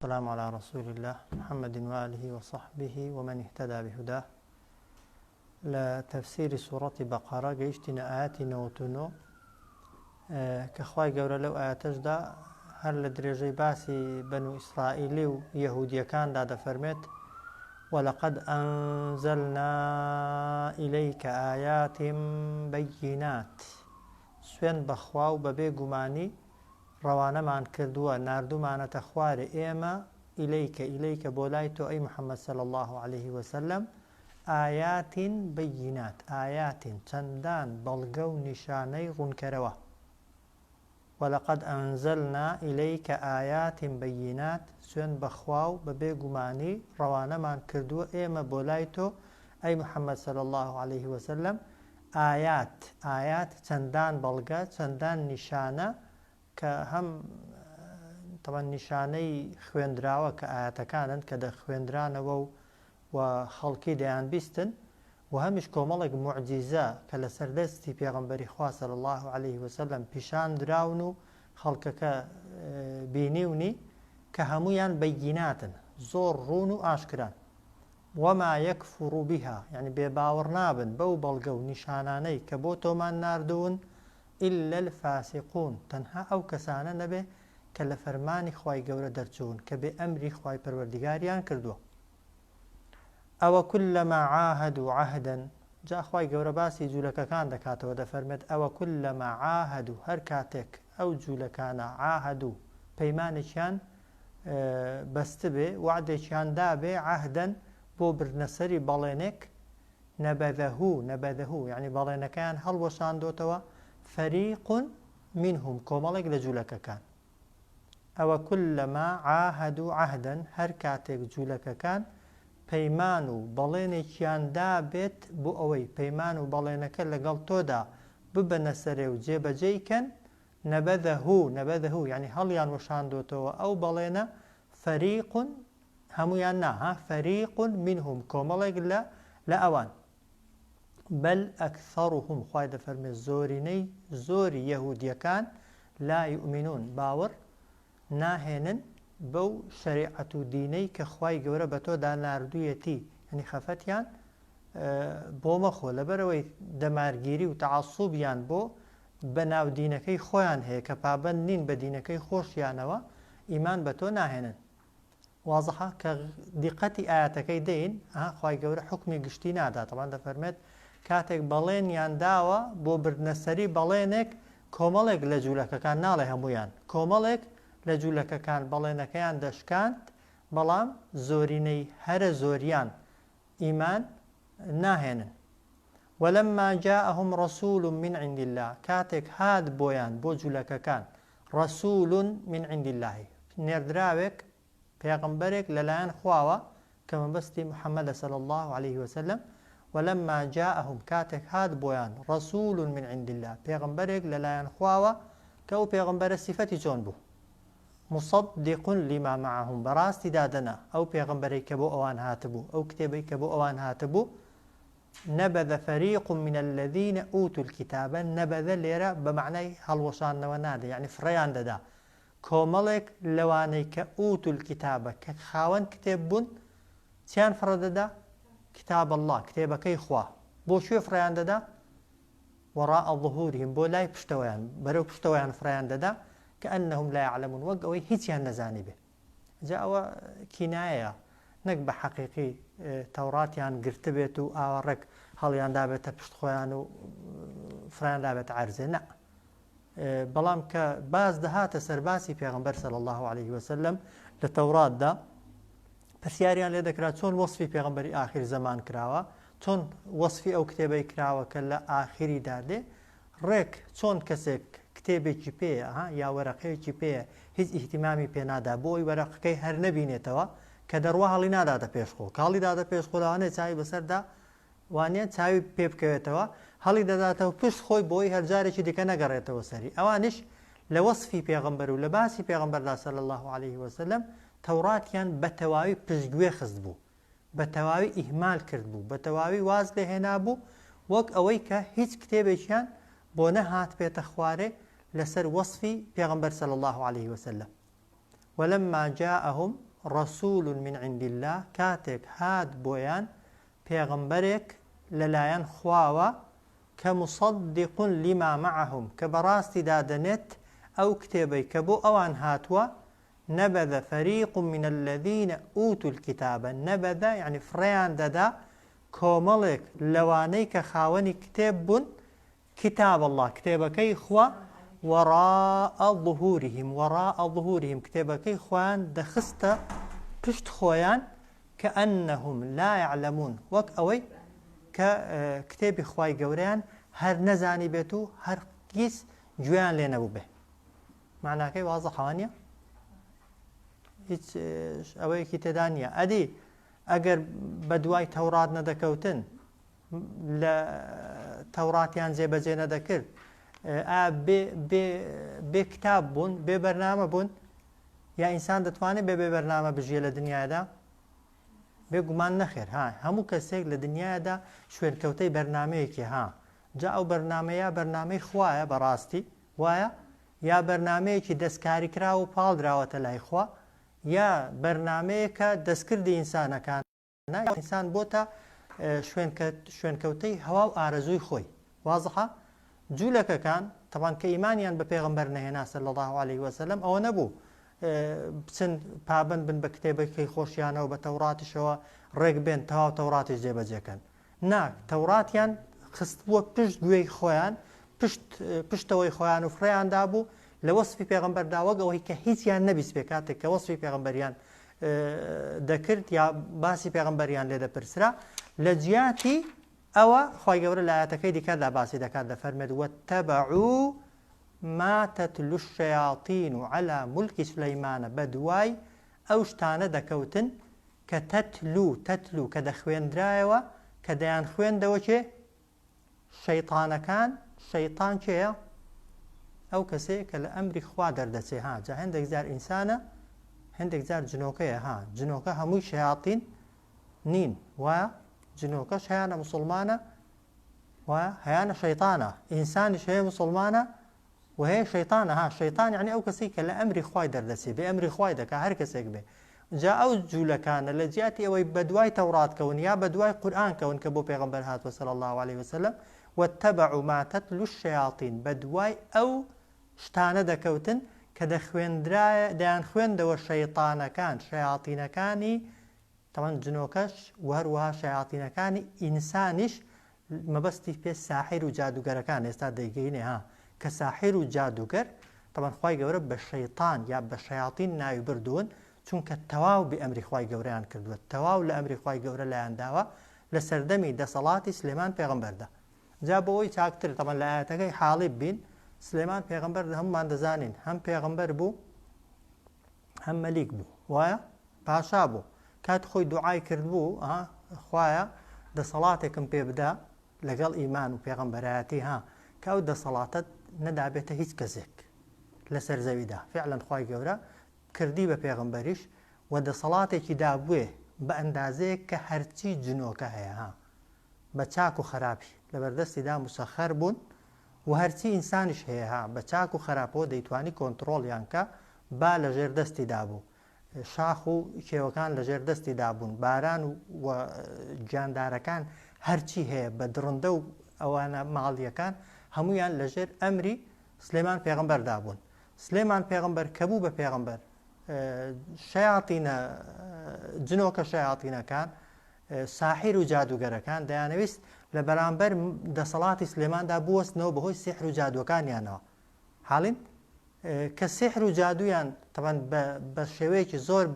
السلام على رسول الله محمد وآله وصحبه ومن اهتدى بهداه. لتفسير سورة بقرة قيشتنا آيات نوتنو كخواي قورا لو آياتجدا هل لدرجي باسي بنو إسرائيل ويهودية كان دادا فرمت ولقد أنزلنا إليك آيات بينات سوين بخواو ببي قماني ڕەوانەمان کردووە ناردوومانەتە خوارێ ئێمە ئیلەیکە بۆ لای تۆ ئەی محەممەد صلی الله عليه وسلم ئایاتین بەیینات ئایاتین چەندان بەڵگە و نیشانەی ڕوونکەرەوە وەلەقەد ئەنزەلنا ئیلەیکە ئایاتین بەیینات سوێن بەخوا و بەبێ گومانی ڕەوانەمان کردووە ئێمە بۆ لای تۆ ئەی محەممەد صلی الله عليه وسلم ئایات چەندان بەڵگە چەندان نیشانە کە هەم تەوان نیشانەی خوێندراوە کە ئاەتەکانن کە دە خوێندرانەوە و خەڵکی دەیان بیستن و هەمیش کۆمەڵێک موعجیزە کە لە سەردەستی پێغەمبەری خوا صلی الله عليه وسلم پیشان دراون و خەڵکەکە بینیونی کە هەمویان بەییناتن زۆر ڕوون و ئاشکران وما یەکفڕ بها یعنی بێباوەڕ نابن بەو بەڵگە و نیشانانەی کە بۆ تۆمان ناردوون إلا الفاسقون تەنها ئەو کەسانە نەبێ کە لە فەرمانی خوای گەورە دەرچوون کە بێ ئەمری خوای پەروەردیگاریان کردووە ئەوە كلما عاهدوا عهدا جا خوای گەورە باسی جوولەکەکان دەکاتەوە دەفەرمێت ئەوە كلما عاهدوا هەر کاتێک ئەو جوولەکانە عاهدوا پەیمانێکیان بەستە بێ وعدێکیان دابێ عهدەن بۆ برنەسەری بەڵێنێک نەبەذەهو یعنی بەڵێنەکەیان هەڵوەشاندۆتەوە فەریق منهم کۆمەڵێک لە جوولەکەکان ئەوە كلما عاهدوا عهدا هەر کاتێک جوولەکەکان پەیمان و بەڵێنێکیان دابێت بۆ ئەوەی پەیمان و بەڵێنەکە لەگەڵ تۆدا ببەنە سەرێ و جێبەجێیکەن نەبەذەهو یعنی هەڵیان وەشاندۆتەوە ئەو بەڵێنە فەریق هەمویان نا فەریق منهم کۆمەڵێک لە ئەوان بل ئەکثەڕهم خوای دەفەرمێ زۆری یەهودیەکان لا یؤمنون باوەڕ ناهێنن بەو شەریعەت و دینەی کە خوای گەورە بە تۆدا ناردوویەتی یعنی خەفەتیان بۆ مەخۆ لەبەرەوەی دەمارگیری و تەعەسسوبیان بۆ بەناو دینەکەی خۆیان هەیە کە پابەند نین بە دینەکەی خۆشیانەوە ئیمان بە تۆ ناهێنن وازەحە کە دیقەتی ئاەتەکەی دەین خوای گەورە حوکمی گشتی نادا تەوان دەفەرمێت کاتێک بەڵێنیان داوە بۆ بردنەسەری بەڵێنێک کۆمەڵێک لە جوولەکەکان ناڵێ هەمویان کۆمەڵێک لە جوولەکەکان بەڵێنەکەیان دەشکاند بەڵام زۆرینەی هەرە زۆریان ئیمان ناهێنن وەلەمما جاءهم رسول من عند الله کاتێک هات بۆیان بۆ جوولەکەکان رسول من عند الله نێردراوێک پێغەمبەرێک لەلایەن خواوە کە مەبەستی محەممەدە صلی الله عليه وسلم ولما جاءهم كاتك هاد بويان رسول من عند الله پیغمبرك للايان خواوه كو پیغمبر صفتي چون بو مصدق لما معهم براستي دادنا او پیغمبرك بو اوان هاتبو او كتابك بو اوان هاتبو نبذ فريق من الذين اوتوا الكتاب نبذ ليرا بمعنى هلوشان نواناد يعني فريان ددا كوملك لوانيك اوتوا الكتاب كخاون كتاب بون تيان فرددا كتاب الله كتابكي خوا بو شو فريان ددا وراء ظهورهم بو لاي بشتويان برو بشتويان فريان ددا كأنهم لا يعلمون وقوي هيتيان نزاني به جاء كناية نقبة حقيقي توراتيان قرتبتو آورك هل يان دابت بشت خويان فريان دابت عرزة لا بلام كباز دهات سرباسي پیغمبر صلى الله عليه وسلم لتورات دا پرسیاریان لێ دەکرا چۆن وەصفی پێغەمبەری ئاخر زەمان کراوە چۆن وەصفی ئەو کتێبەی کراوە کە لە ئاخریدا دێ ڕێک چۆن کەسێک کتێبێکی پێیە یا وەرەقەیەکی پێیە هیچ ئیهتیمامی پێ نادا بۆی وەرەقەکەی هەر نەبینێتەوە کە دەڕوا هەڵی ناداتە پێشخۆ کاڵی دادە پێشخۆ لەوانەیە چاوی بەسەردا وانە چاوی پێ بکەوێتەوە هەڵی دەداتەوە پشت خۆی بۆی هەرجارێکی دیکە نەگەڕێتەوە سەری ئەوانش لە وەصفی پێغەمبەر و لە باسی پێغەمبەردا صلی الله عليه وسلم تەوراتیان بە تەواوی پشتگوێ خست بوو بە تەواوی ئیهمال کرد بوو بە تەواوی واز لێ هێنا بوو وەک ئەوەی کە هیچ کتێبێکیان بۆ نەهات پێتە خوارێ لەسەر وەصفی پێغەمبەر صلی الله عليه وسلم ولما جاءهم رسول من عند الله كاتك هاد بويان پیغمبرك للايان خواوة كمصدق لما معهم كبراستي دادنت أو كتابي كبو أوان هاتوا نبذ فريق من الذين أوتوا الكتاب نبذ يعني فريان دادا كوملك لوانيك خاوني كتاب كتاب الله كتابكي خوا وراء ظهورهم كتابكي خوان دخست پشت خويان كأنهم لا يعلمون وك أوي ككتاب خواي قوريان هر نزاني بيتو هر قيس جوان لينبو به معناه كي واضح وانيا هیچ ئەوەیەکی تێدانە ئەدی ئەگەر بە دوای تەورات نەدەکەوتن لە تەوراتیان جێبەجێ نەدەکرد بێ کتاب بوون بێ بەرنامە بوون یا ئینسان دەتوانێت بێ بەرنامە بژیە لە دنیادا بێگومان نەخێر هەموو کەسێک لە دنیادا شوێنکەوتەی بەرنمەیەکی جا ئەو بەرنمەیە بەرنامەی خوایە بەڕاستی وایە یا بەرنمەیەکی دەستکاری کرا و پاڵدراوەتە لای خوا یا بەرنمەیەکە دەستکردی ئینسانەکان ئینسان بۆتە شوێنکەوتەی هەوا و ئارەزووی خۆی وازحە جوولەکەکان تەوان کە ئیمانیان بە پێغەمبەر نەهێنا صلی الله عليه وسلم ئەوە نەبوو بچن پابند بن بە کتێبەکەی خۆشیانەوە بە تەوراتیشەوە ڕێک بێن تەواو تەوراتیش جێبەجێکەن ناک تەوراتیان خست بووە پشت گوێی خۆیان پشتەوەی خۆیان و فڕێیاندا بوو لە وەسفی پێغەمبەردا وەک ئەوەی کە هیچیان نەبیست پێ کاتێک کە وەسفی پێغەمبەریان دەکرد یا باسی پێغەمبەریان لێ دەپرسرا لە جیاتی ئەوە خی گەورە لە ئاەتەکەی دیکەدا باسی دەکات دەفەرمێت واتبعوا ما تتلو الشياطين على ملك سليمان بدواي ئەو شتانە دەکەوتن کە تەتلو کە دەخوێندرایەوە کە دەیان خوێندەوە چێ شەیطانەکان شەیطان چێە ئەو کەسەیە کە لە ئەمری خوا دەردەچێ جا هەندێک جار ئینسانە هەندێک جار جنۆکەیە جنۆکە هەمووی شەیاطین نین وایە جنۆکەش هەیانە موسڵمانە وایە هەیانە شەیطانە ئینسانیش هەیە موسڵمانە وهەیە شەیطانە شەیطان یعنی ئەو کەسەی کە لە ئەمری خوای دەردەچێ بێ ئەمری خوای دەکا هەر کەسێک بێ جا ئەو جوولەکانە لە جیاتی ئەوەی بە دوای تەورات کەون یا بە دوای قورئان کەون کە بۆ پێغەمبەر هاتووە صلی الله عليه وسلم واتبعوا ما تتلو الشياطين بدواي أو شتانە دەکەوتن کە دەیان خوێندەوە شەیطانەکان شەیاطینەکانی تەمان جنۆکەش و هەروەها شەیاطینەکانی ئینسانیش مەبەستی پێ ساحیر و جادوگەرەکان ئێستا دەیگەینێ کە ساحیر و جادوگەر تەمان خوای گەورە بە شەیطان یا بە شەیاطین ناوی بردوون چونکە تەواو بە ئەمری خوای گەورەیان کردووە تەواو لە ئەمری خوای گەورە لایان داوە لە سەردەمی دەسەڵاتی سلێمان پێغەمبەردا جا بۆ ئەوی چاکتر تەمان لە ئاەتەکەی حاڵی بین سلێمان پێغەمبەر هەمومان دەزانین هەم پێغەمبەر بوو هەم مەلیک بوو وایە پاشا بوو کات خۆی دوعای کرد بوو خوایە دەسەڵاتێکم پێ بدا لەگەڵ ئیمان و پێغەمبەرایەتی کە ئەو دەسەڵاتت نەدابێتە هیچ کەسێک لەسەر زەویدا فعلا خوای گەورە کردی بە پێغەمبەریش و دەسەڵاتێکی دابووێ بە ئەندازەیەک کە هەرچی جنۆکە هەیە بە چاک و خراپی لەبەردەستیدا موسەخەر بوون و هەرچی ئینسانیش هەیە بە چاک و خراپەوە دەیتوانی کۆنتڕۆڵیان کە با لە ژێر دەستی دابوو شاخ و کێوەکان لە ژێر دەستی دابوون باران و گیاندارەکان هەرچی هەیە بە درڕندە و ئەوانە ماڵیەکان هەمویان لە ژێر ئەمری سلێمان پێغەمبەر دابوون سلێمان پێغەمبەر کە بوو بە پێغەمبەر شەیاطینە جنۆکە شەیاطینەکان ساحیر و جادوگەرەکان دەیانەویست لە بەرامبەر دەسەڵاتی سلێماندا بوەستنەوە بەهۆی سیحر و جادوەکانیانەوە حاڵین کە سیحر و جادویان تەبەن بە شێوەیەکی زۆر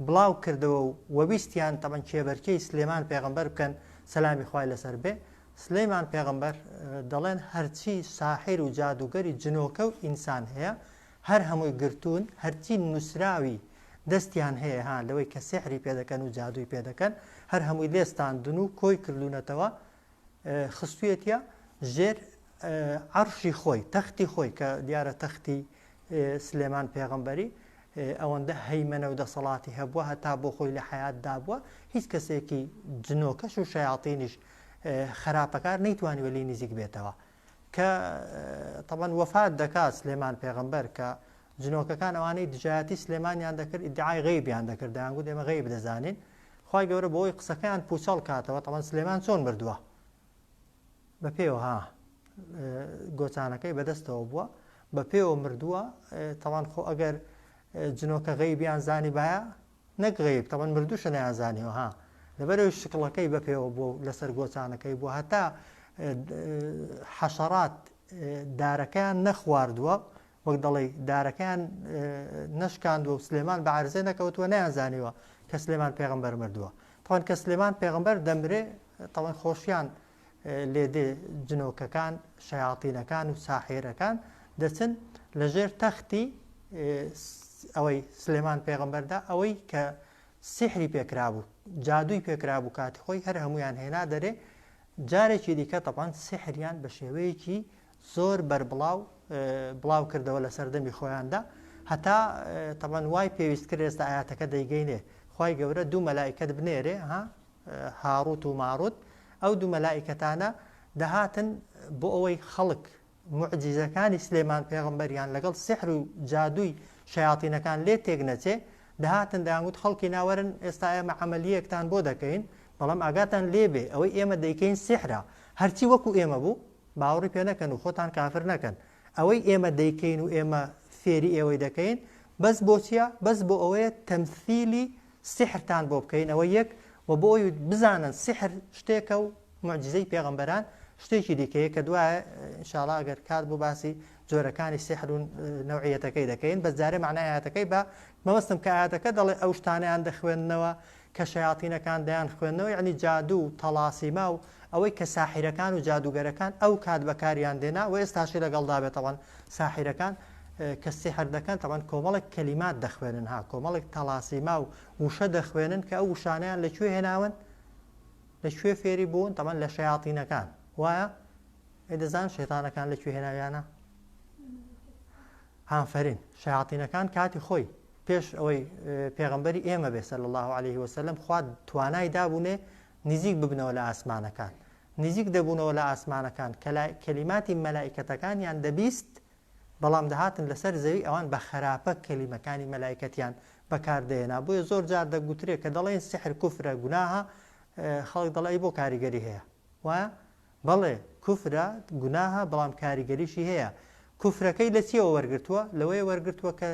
بڵاو کردەوە و وەویستیان تەبەن کێبەرکەی سلێمان پێغەمبەر بکەن سەلامی خوای لەسەر بێ سلێمان پێغەمبەر دەڵێن هەرچی ساحیر و جادوگەری جنۆکە و ئینسان هەیە هەر هەمووی گرتوون هەرچی نووسراوی دەستیان هەیە لەوەی کە سیحری پێدەکەن و جادووی پێدەکەن هەر هەمووی لێستاندن و کۆی کردوونەتەوە خستوێتە ژێر عەرشی خۆی تەختی خۆی کە دیارە تەختی سلێمان پێغەمبەری ئەوەندە هەیمەنە و دەسەڵاتی هەبووە هەتا بۆ خۆی لە حەیات دابووە هیچ کەسێکی جنۆکەش و شەیاطینیش خراپەکار نەیتوانی وەلی نزیک بێتەوە کە تەبەن وەفات دەکات سلێمان پێغەمبەر کە جنۆکەکان ئەوانەی دژایەتی سلێمانیان دەکرد ئیدعای غەیبیان دەکرد دەیانگوت ئێمە غەیب دەزانین خی گەورە بۆی قسەکەیان پوچەڵ کاتەوە تەمان سلێمان چۆن بردووە بە پێوە ها گۆچانەکەی بەدەستەوە بووە بە پێوە مردووە تەوان خۆ ئەگەر جنۆکە غەیبیان زانی باە نەک غەیب تەوان مردووشە نەیانزانیەوە ها لەبەرەوەی شکڵەکەی بە پێوە بوو لەسەر گۆچانەکەی بوو هەتا حەشەڕات دارەکەیان نەخواردووە وەک دەڵێ دارەکەیان نەشکاندووە و سلێمان بە عەرزێ نەکەوتووە نەیانزانیوە کە سلێمان پێغەمبەر مردووە تەوان کە سلێمان پێغەمبەر دەمرێ تەوان خۆشیان لێدێ جنۆکەکان شەیاطینەکان و ساحێرەکان دەچن لەژێر تەختی ئەوەی سلێمان پێغەمبەردا ئەوەی کە سحری پێکرابوو جادووی پێکرابوو کاتی خۆی هەر هەمویان هێنا دەرێ جارێکی دیکە تەپان سحریان بە شێوەیەکی زۆر بەربڵاو بڵاو کردەوە لە سەردەمی خۆیاندا هەتا تەپان وای پێویست کرد ئێستا ئاياتەکە دەیگەینێ خی گەورە دوو مەلائکەت بنێرێ هاڕوت و ماڕوت ئەو دوو مەلائکەتانە دەهاتن بۆ ئەوەی خەڵک معجیزەکانی سلێمان پێغەمبەریان لەگەڵ سحر و جادووی شەیاطینەکان لێ تێک نەچێ دەهاتن دەیانگوت خەڵکی ناوەرن ئێستا ئێمە عەمەلیەکتان بۆ دەکەین بەڵام ئاگاتان لێبێ ئەوەی ئێمە دەیکەین سحرە هەرچی وەکو ئێمە بوو باوەڕی پێ نەکەن و خۆتان کافر نەکەن ئەوەی ئێمە دەیکەین و ئێمە فێری ئێوەی دەکەین بەس بۆچیە بەس بۆ ئەوەیە تەمثیلی سحرتان بۆ بکەین ئەوە یەک و بۆ ئەوی بزانن سحر شتێکە و معجزەی پێغەمبەران شتێکی دیکەیە کە دوایە ئینشاڵڵا ئەگەر کات بۆ باسی جۆرەکانی سحر و نەوعیەتەکەی دەکەین بەس جارێ معنای ئاەتەکەی بە مەبەستم کە ئاەتەکە دەڵێ ئەو شتانیان دەخوێندنەوە کە شەیاطینەکان دەیان خوێندنەوە یعنی جادوو و تەڵاسیما و ئەوەی کە ساحیرەکان و جادوگەرەکان ئەو کات بەکاریان دێنا و ئێستاشی لەگەڵدا بێتەوەن ساحیرەکان کە سحر دەکەن تەوان کۆمەڵێک کەلیمات دەخوێنن ها کۆمەڵێک تەڵاسیما و وشە دەخوێنن کە ئەو وشانیان لەکوێ هێناون لەکوێ فێری بوون تەمان لە شەیاطینەکان وایە دەزان شەیتانەکان لەکوێ هێناویانە هانفەرین شەیاطینەکان کاتی خۆی پێش ئەوەی پێغەمبەری ئێمە بێ صلی الله عليه وسلم خوا توانای دابوونێ نزیک ببنەوە لە ئاسمانەکان نزیک دەبوونەوە لە ئاسمانەکان کەلیماتی مەلائکەتەکانیان دەبیست بەڵام دەهاتن لەسەر زەوی ئەوان بە خراپە کەلیمەکانی مەلائکەتیان بەکاردێنا بۆیە زۆر جار دەگوترێت کە دەڵێن سحر کوفرە گوناها خەڵک دەڵێ بۆ کاریگەری هەیە وایە بەڵێ کوفرە گوناها بەڵام کاریگەریشی هەیە کوفرەکەی لە چیەوە وەرگرتووە لەوەیە وەرگرتووە کە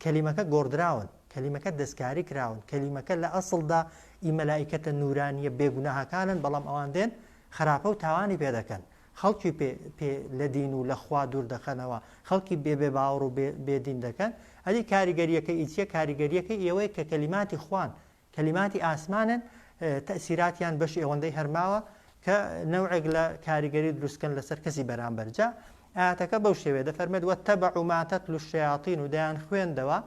کەلیمەکە گۆڕدراون کەلیمەکە دەستکاری کراون کەلیمەکە لە ئەسڵدا ئی مەلائکەتە نورانیە بێگوناهەکانن بەڵام ئەوان دێن خراپە و تاوانی پێ دەکەن خەڵکی پێ لە دین و لە خوا دوور دەخەنەوە خەڵکی بێ باوەڕ و بێدین دەکەن ئەدی کاریگەریەکەی ئیچیە کاریگەریەکەی ئێوەیە کە کەلیماتی خوان کەلیماتی ئاسمانن تەسیراتیان بەشی ئەوەندەی هەرماوە کە نەوعێک لە کاریگەری دروستکەن لەسەر کەسی بەرامبەرجا ئاەتەکە بەو شێوێ دەفەرمێت وەتەبەعوا ما تەتلو الشەیاطین و دەیان خوێندەوە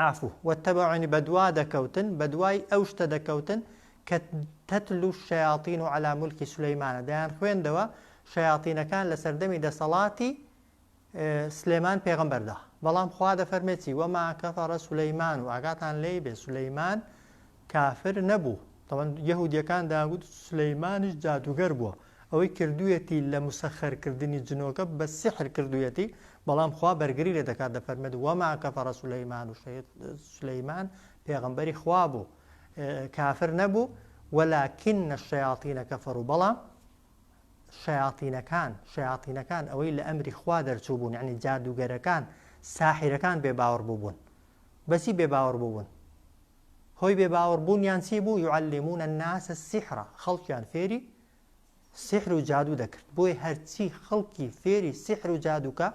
عافو وەتەبەعوا بەدوا دەکەوتن بەدوای ئەو شتە دەکەوتن کە تەتلو الشەیاطین على مولکی سولەیمانە دەیان خوێندەوە شەیاطینەکان لە سەردەمی دەسەڵاتی سلێمان پێغەمبەردا بەڵام خوا دەفەرمێتی وەما کەفەرە سولەیمان و ئاگاتان لێی بێ سولەیمان کافر نەبوو طبعا یەهودیەکان داگوت سلەیمانیش جادوگەر بووە ئەوەی کردوویەتی لە مسەخەرکردنی جنۆکە بە سحر کردوویەتی بەڵام خوا بەرگری لێ دەکات دەفەرمێت وەما کەفەرە سولەیمان و سولەیمان پێغەمبەری خوا بوو کافر نەبوو وەلاکن الشەیاطینە کەفەروا بەڵام شەیاطینەکان ئەوەی لە ئەمری خوا دەرچوو بوون یعنی جادوگەرەکان ساحیرەکان بێباوەڕ بوون بەچی بێباوەڕ بوون هۆی بێباوەڕبوونیان چی بوو یعەلمون الناس السحر خەڵکیان فێری سحر و جادو دەکرد بۆی هەرچی خەڵکی فێری سحر و جادوکە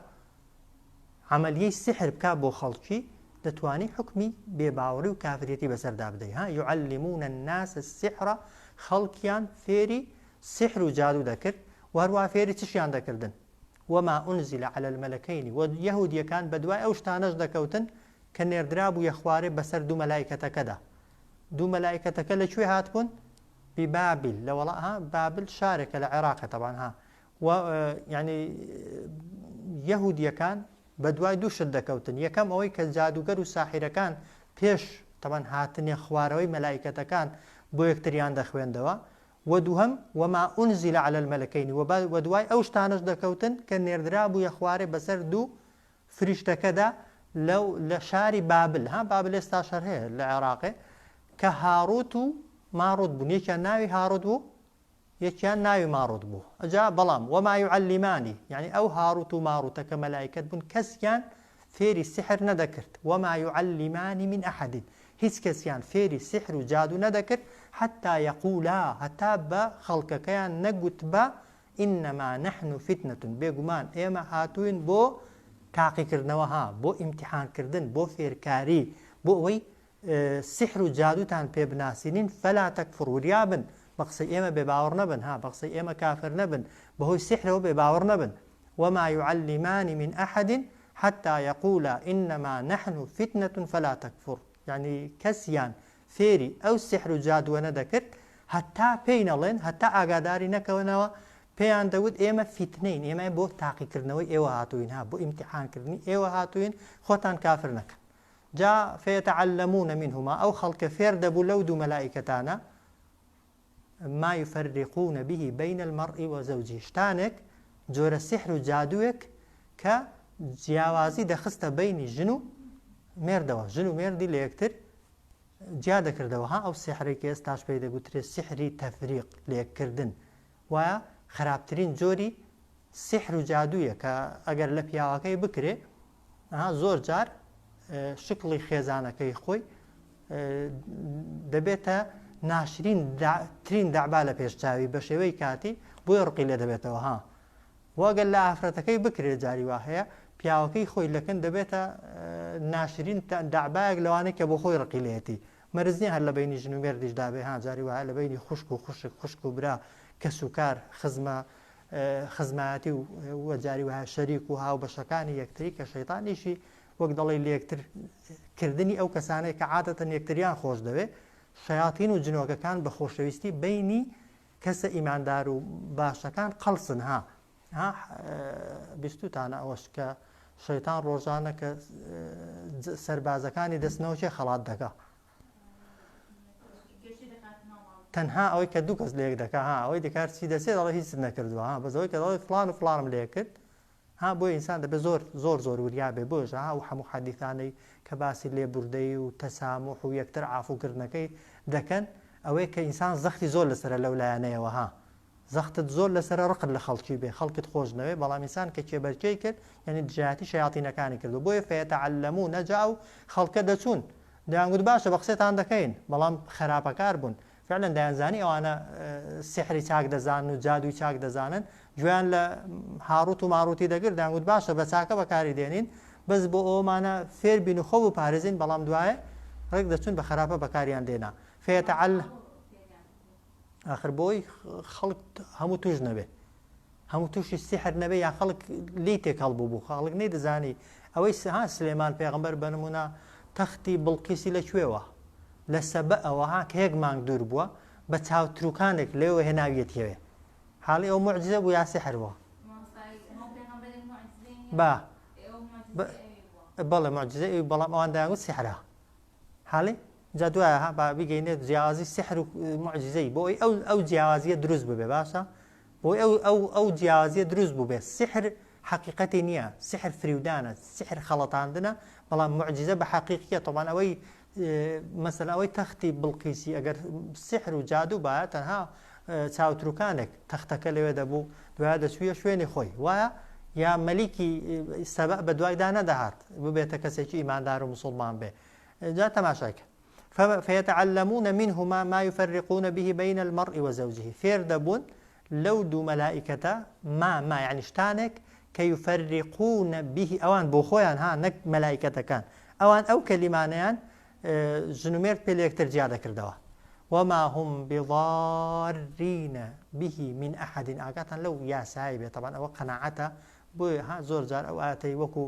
عملیەی سحر بکا بۆ خەڵکی دەتوانی حکمی بێباوەڕی و کافرەتی بەسەردا بدەی یعەلمون الناس السحر خەڵکیان فێری سحر و جادو دەکرد وهروە فێری چشیان دەکردن وما أنزل على الملكين ويهوديەکان بەدوای ئەو شتانەش دەکەوتن کە نێردرا بوو یەخوارێ بەسەر دوو مەلایکەتەکەدا دوو مەلایکەتەکە لەکوێ هاتبوون ببابل لە وڵا بابل شارێکە لە عێراقە طبعا یعنی یەهودیەکان بەدوای دوو شت دەکەوتن یەکەم ئەوەی کە جادوگەر و ساحیرەکان پێش طبعا هاتنێ خوارەوەی مەلایکەتەکان بۆ یەکتریان دەخوێندەوە ودوهم وما أنزل على الملكين ودواي أو شتانش دكوتن كان نردرا بو يخواري بسر دو فریشتەکەدا لە شاری بابل بابل ئێستا شەر هەیە لە عێراقێ کە هاڕوت و ماڕوت بوون یەکیان ناوی هاڕوت بوو یەکیان ناوی ماڕوت بوو ئەجا بەڵام وما يعلمانی یعنی ئەو هاڕوت و ماڕوتەکە مەلایکەت بوون کەسیان فێری سحر نەدەکرد وما يعلمانی من أحد هیچ کەسیان فێری سحر و جادو نەدەکرد حتى يقولا هەتا بە خەڵکەکەیان نەگوت بە إنما نحن فتنة بێگومان ئێمە هاتوین بۆ تاقیکردنەوە بۆ ئیمتحانکردن بۆ فێرکاری بۆ ئەوەی سحر و جادوتان پێ بناسینین فەلا تەکفڕ وریابن بە قسەی ئێمە بێباوەڕ نەبن بە قسەی ئێمە کافر نەبن بەهۆی سحرەوە بێباوەڕ نەبن وما يعلمان من أحد حتى يقولا إنما نحن فتنة فلا تكفر يعني كسيان فێری ئەو سحر و جادووە نەدەکرد هەتا پێی نەڵێن هەتا ئاگاداری نەکەونەوە پێیان دەوت ئێمە فیتنەین ئێمە بۆ تاقیکردنەوەی ئێوە هاتوین بۆ ئیمتحانکردنی ئێوە هاتوین خۆتان کافر نەکەن جا فيتعلمون منهما ئەو خەڵکە فێر دەبوو لەو دوو مەلائیکەتانە ما يفرقون به بين المرء وزوجه شتانێک جۆرە سحر و جادووێک کە جیاوازی دەخستە بینی ژن و مێردەوە ژن و مێردی لە یەکتر جیا دەکردەوە ئەو سحرێکی ئێستاش پێی دەگوترێت سحری تەفریق لێککردن وایە خراپترین جۆری سحر و جادوویە کە ئەگەر لە پیاوەکەی بکرێ زۆر جار شکڵی خێزانەکەی خۆی دەبێتە ناشرین ترین دەعبا لە پێشچاوی بە شێوەی کاتی بۆی ڕقی لێ دەبێتەوە وەگەر لە ئافرەتەکەی بکرێت جاری وا هەیە پیاوەکەی خۆی لەکن دەبێتە ناشرین دەعبایەک لەوانەیە کە بۆ خۆی ڕقی لێتی مەرزنی هەر لە بینی ژن و مێردیش دابێ جاری وایە لە بینی خوشک و خوشک و برا کەس و کار خزمەتی و جاری وایە شەریک و هاو بەشەکانی یەکتری کە شەیتانیشی وەک دەڵێ لە یەکترکردنی ئەو کەسانەی کە عادەتەن یەکتریان خۆش دەوێت شەیاطین و جنۆکەکان بە خۆشەویستی بینی کەسە ئیماندار و باشەکان قەڵسن بیستوتانە ئەوەش کە شەیتان ڕۆژانە کە سەربازەکانی دەستنەوەکێ خەڵات دەکا تەنها ئەوەی کە دوو کەس لێک دەکا ئەوەی دەکار چی دەسێت دەڵێ هیچ نەکردووە بەزەوەی کە دەڵێ فلان و فلانم لێ کرد بۆ ئینسان دەبێت زۆر وریا بێ بۆژ و هەموو حەدیثانەی کە باسی لێبوردەی و تەسامح و یەکتر عافوکردنەکەی دەکەن ئەوەی کە ئینسان زەختی زۆر لەسرە لەو لایەنەیەوە زەختت زۆر لەسرە ڕقت لە خەڵکی بێ خەڵکت خۆشنەوەی بەڵام ئینسان کە کێبەرکەی کرد یعنی دژایەتی شەیاطینەکانی کردو بۆیە فەیەتەعەلەموون نەجا و خەڵکە دەچوون دەیانگوت باشە بە قسەتان دەکەین بەڵام خراپەکار بوون فعلا دەیانزانی ئەوانە سحری چاک دەزانن و جادووی چاک دەزانن گویان لە هاڕوت و ماڕوتی دەگرت دەیانگوت باشە بە چاکە بەکاری دێنین بەس بۆ ئەومانە فێر بین و خۆ و پارێزین بەڵام دوایە ڕێک دەچون بە خراپە بەکاریان دێنا آخر بۆی خەڵک هەموو توش نەبێ هەموو تووشی سحر نەبێ یا خەڵک لی تێک هەڵبوو بوو خەڵک نەیدەزانی ئەوەی سلێمان پێغەمبەر بە نمونە تەختی بڵقیسی لەکوێوە لە سەبەئەوە کە یەک مانگ دوور بووە بە چاوتروکانێک لێوە هێناویەتیەوێ حاڵی ئەو موعجزە بوو یا سحر بووە بەڵێ موعجزە بەڵام ئەوان دەیانگوت سحرە حاڵی جا دوایە با بیگەینێت جیاوازی سحر و موعجزەی بۆی ئەو جیاوازیە دروست ببێ باشە بۆی ئەو جیاوازیە دروست بوو بێ سحر حقیقەتی نییە سحر فریودانە سحر خەڵەتاندنە بەڵام موعجزە بە حقیقیە طبعا ئەوەی مەسەلا ئەوەی تەختی بڵقیسی ئەگەر سحر و جادو باە تەنها چاوتروکانێک تەختەکە لەوێ دەبوو دوایە دەچوویە شوێنی خۆی وایە یا مەلیکی سەبە بە دوایدا نەدەهات ببێتە کەسێکی ئیماندار و مسلمان بێ جا تەماشاکە فيتعلمون منهما ما يفرقون به بين المرء وزوجه فێر دەبوون لەو دوو مەلائیکەتە ما یعنی شتانێک کە يفرقون به ئەوان بۆ خۆیان نەک مەلائیکەتەکان ئەوان ئەو کەلیمانەیان ژن و مێرد پێ لە یەکتر جیا دەکردەوە وما هم بضارين به من أحد ئاگاتان لەو یاسایی بێت طبعا ئەوە قەناعەتە بۆیە زۆر جار ئەو ئاەتەی وەکو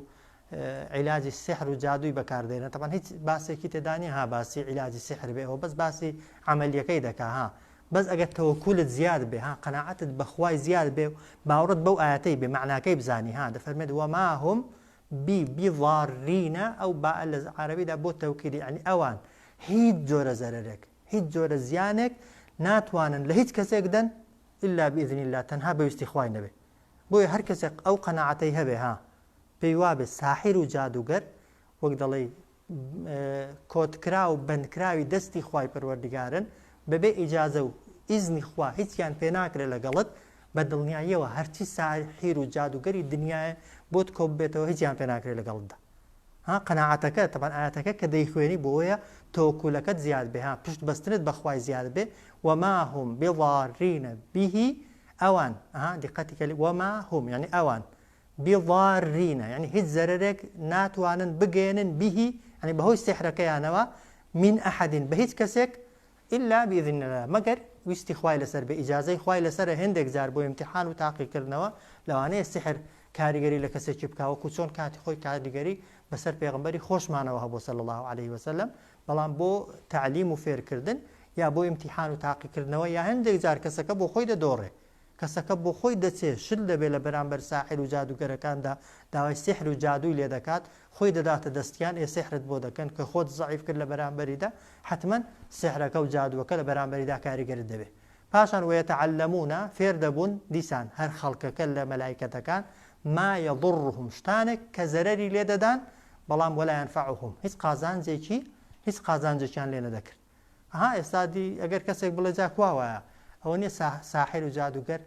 علاجی سحر و جادووی بەکاردێنە طبعا هیچ باسێکی تێدانی باسی علاجی سحر بێەوە بەس باسی عملیەکەی دەکا بەس ئەگەر تەوەکولت زیاد بێ قەناعەتت بەخوای زیاد بێ باوەڕت بەو ئاەتەی بێ معناکەی بزانی دەفەرمێت وما هم بضارینە ئەو با لە عەرەبیدا بۆ تەوکیدی یعنی ئەوان هیچ جۆرە زەرەرێک هیچ جۆرە زیانێک ناتوانن لە هیچ کەسێک دەن إلا بإذن الله تەنها بەویستی خوای نەبێ بۆیە هەر کەسێک ئەو قەناعەتەی هەبێ پێی وابێت ساحیر و جادوگەر وەک دەڵێ کۆتکرا و بەندکراوی دەستی خوای پەروەردیگارن بەبێ ئیجازە و ئیزنی خوا هیچیان پێ ناکرێت لەگەڵت بە دڵنیاییەوە هەرچی ساحیر و جادوگەری دنیاە بۆت کۆ ببێتەوە هیچیان پێ ناکرێت لەگەڵتدا ها قەناعەتەکە تەبەن ئاەتەکە کە دەیخوێنی بۆیە تۆکولەکەت زیاد بێ ها پشت بەستنت بەخوای زیاد بێ وما هم بضارين به ئەوان دقەتی کە وما هم یعنی ئەوان بضارين یعنی هیچ زەرەرێک ناتوانن بگێنن به یعنی بەهۆی سحرەکەیانەوە من ئەحد بە هیچ کەسێک إلا بإذن الله مەگەر ویستی خوای لەسەر بێ ئیجازەی خوای لەسەر هەندێک جار بۆ امتحان و تاقیکردنەوە لەوانەیە سحر کاریگەری لە کەسێکی بکاوەکو چۆن کاتی خۆی کاریگەری بەسەر پێغمبەری خۆشمانەوە هەبوو صلی الله عليه وسلم بەڵام بۆ تعلیم و فێرکردن یا بۆ امتحان و تاقیکردنەوە یا هەندێک جار کەسەکە بۆ خۆی دەدۆڕێ کەسەکە بۆ خۆی دەچێت شل دەبێت لە بەرامبەر ساحر و جادوگەرەکاندا داوای سحر و جادووی لێ دەکات خۆی دەداتە دەستیان سحرت بۆ دەکەن کە خۆت ضعیف کرد لە بەرامبەریدا حتما سحرەکە و جادووەکە لە بەرامبەریدا کاریگەرت دەبێت پاشان ويتعلمون فێر دەبوون دیسان هەر خەڵکەکە لە مەلایکەتەکان ما يضرهم شتانێک کە زەرەری لێ دەدان بەڵام ولا ينفعهم هیچ قازانجێکیان لێ نەدەکرد ئێستا دی ئەگەر کەسێک بڵێ جا کوا وایە ئەوە نییە ساحر و جادوگەر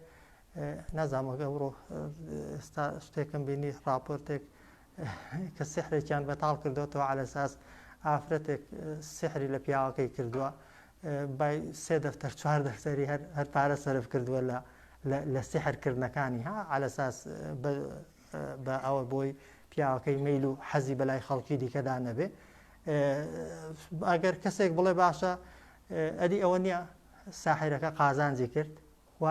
نازانم ئەوڕۆ ئێستا شتێکم بینی راپۆرتێک کە سحرێکیان بەتاڵ کردوێتەوە على ئەساس ئافرەتێک سحری لە پیاوەکەی کردووە بای 3 دەفتەر 4 دەفتەری هەر پارە سەرف کردووە لە سحرکردنەکانی على ئەساس بە ئەوە بۆی پیاوەکەی میل و حەزی بەلای خەڵکی دیکەدا نەبێ ئەگەر کەسێک بڵێ باشە ئەدی ئەوە نییە ساحرەکە قازانجی کرد و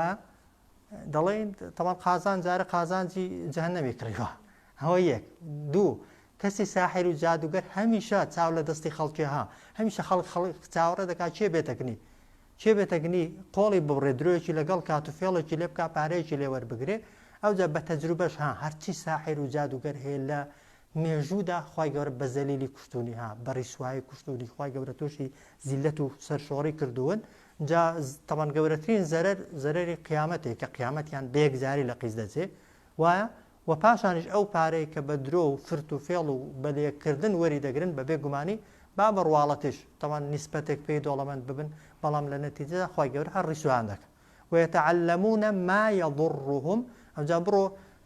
دەڵێن تەمان قازان جارە قازانجی جەهەنەمی کڕیوە ئەوە یەک دوو کەسی ساحر و جادوگەر هەمیشە چاو لە دەستی خەڵکیها هەمیشە خەڵک چاوەڕێ دەکات چێ بێتەگنی قۆڵی ببڕێ درۆیەکی لەگەڵ کات و فێڵێکی لێ بکات پارەیەکی لێ وەربگرێ ئەوجا بە تەجروبەش هەرچی ساحر و جادوگەر هەیە لە مێژوودا خوای گەورە بە زەلیلی کوشتونی بە ڕیسوایی کوشتونی خوای گەورە تۆشی زیلەت و سەرشۆڕی کردوون جا تەمان گەورەترین زەرەری قیامەتێک کە قیامەتیان بەیەکجاری لە قیز دەچێت وایە و پاشانش ئەو پارەی کە بە درۆ و فرت و فێڵ و بەلێکردن وەری دەگرن بە بێگومانی با بڕواڵەتش تەمان نیسبەتێک پێی دۆڵەمەند ببن بەڵام لە نەتیجەدا خوای گەورە هەر ڕیسوان دەکەن ويتعلمون ما يضرهم ئەوجا بڕۆ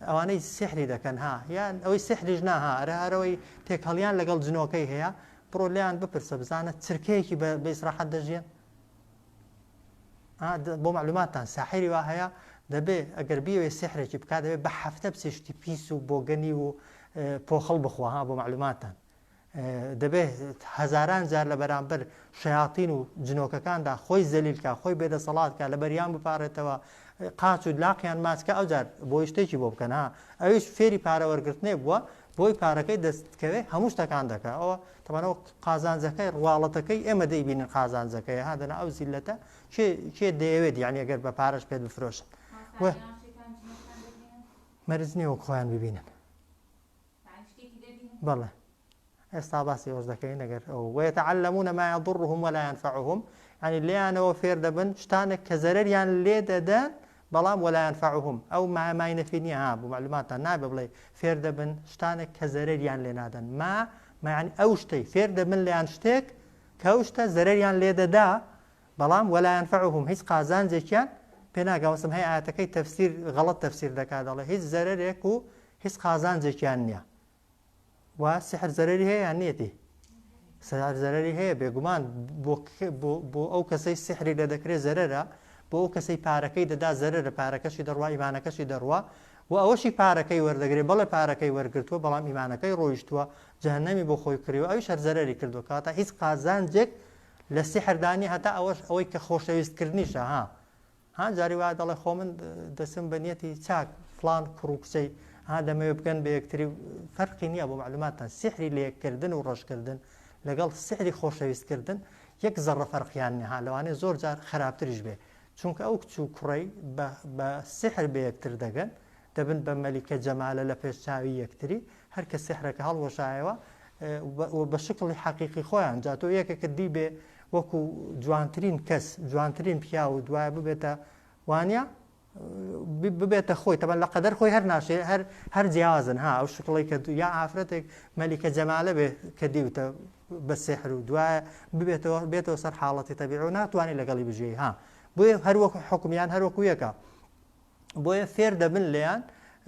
ئەوانەی سحری دەکەن یان ئەوەی سحریش هەرەوەی تێکهەڵیان لەگەڵ جنۆکەی هەیە بڕۆ لیان بپرسە بزانە چرکەیەکی بە ئیسراحەت دەژێن بۆ معلوماتان ساحری وا هەیە دەبێ ئەگەر بیەوێ سحرێکی بکات دەبێت بە 7 پزیشکی پیس و بۆگەنی و پۆخەڵ بخوا بۆ معلوماتان دەبێت هەزاران جار لە بەرامبەر شەیاطین و جنۆکەکاندا خۆی زەلیلکە خۆی بێدەسەڵاتکە لە بەریان بپارێتەوە قاچ و لاقیان ماچکە ئەوجار بۆی شتێکی بۆ بکەن ئەویش فێری پارەوەرگرتنێ بووە بۆی پارەکەی دەستکەوێ هەموو شتەکان دەکات ئەوە تەمانەوە قازانجەکەی ڕواڵەتەکەی ئێمە دەیبینن قازانجەکەی دەنا ئەو زیلەتە کێ دەیەوێت یعنی ئەگەر بە پارەش پێت بفرۆشن مەرج نییە وەک خۆیان ببینن بەڵێ ئێستا باسی ئەوش دەکەین ئەگەر ويتعلمون ما يضرهم ولا ينفعهم يعني لێیانەوە فێر دەبن شتانێک کە زەرەریان لێ دەدەن بەڵام ولا ينفعهم ئەو مای نەفی نییە بۆ معلوماتان نابێ بڵێ فێر دەبن شتانێک کە زەرەریان لێ نادەن مایانی ئەو شتەی فێر دەبن لێیان شتێک کە ئەو شتە زەرەریان لێ دەدا بەڵام ولا ينفعهم هیچ قازانجێکیان پێ ناگەوەسم هەیە ئاەتەکەی تەفسیر غەڵەت تەفسیر دەکات دەڵێ هیچ زەرەرێک و هیچ قازانجێکیان نییە و سحر زەرەری هەیە یان نیەتی سحر زەرەری هەیە بێگومان بۆ ئەو کەسەی سحری لێ دەکرێت زەرەرە بۆ ئەو کەسەی پارەکەی دەدا زەرەرە پارەکەشی دەڕوا ئیمانەکەشی دەڕوا و ئەوەشی پارەکەی وەردەگرێت بەڵێ پارەکەی وەرگرتووە بەڵام ئیمانەکەی ڕۆیشتووە جەهەنەمی بۆ خۆی کردووە ئەویش هەر زەرەری کردووە کاتە هیچ قازانجێک لە سحردانی هەتا ئەوەی کە خۆشەویستکردنیشە جاری وا دەڵێ خۆ من دەسم بە نیەتی چاک فلان کوڕ و کچەی دەمەوێت بکەن بە یەکتری فەرقی نییە بۆ معلوماتان سحری لێکردن و ڕۆژکردن لەگەڵ سحری خۆشەویستکردن یەک زەڕە فەرقیان نییە لەوانەیە زۆر جار خراپتریش بێ چونکە ئەو کچ و کوڕەی بە سحر بە یەکتر دەگەن دەبن بە مەلیکە جەمالە لە پێش چاوی یەکتری هەر کە سحرەکە هەڵوەشایەوە بە شکڵی حەقیقی خۆیان جا تۆ یەکێکت دی بێ وەکو جوانترین کەس جوانترین پیا و دوایە ببێتە وانە ببێتە خۆی تەبەن لە قەدەر خۆی هەر ناشێ هەر جیازن ها ئەو شکڵی کە یا ئافرەتێک مەلیکە جەمالە بێ کە دیوتە بە سحر و دوایە بێتەوە سەر حاڵەتی تەبیعی و ناتوانێت لەگەڵی بژێ ها بۆیە هەروەکو حکومیان هەروەکو یەکە بۆیە فێر دەبن لێیان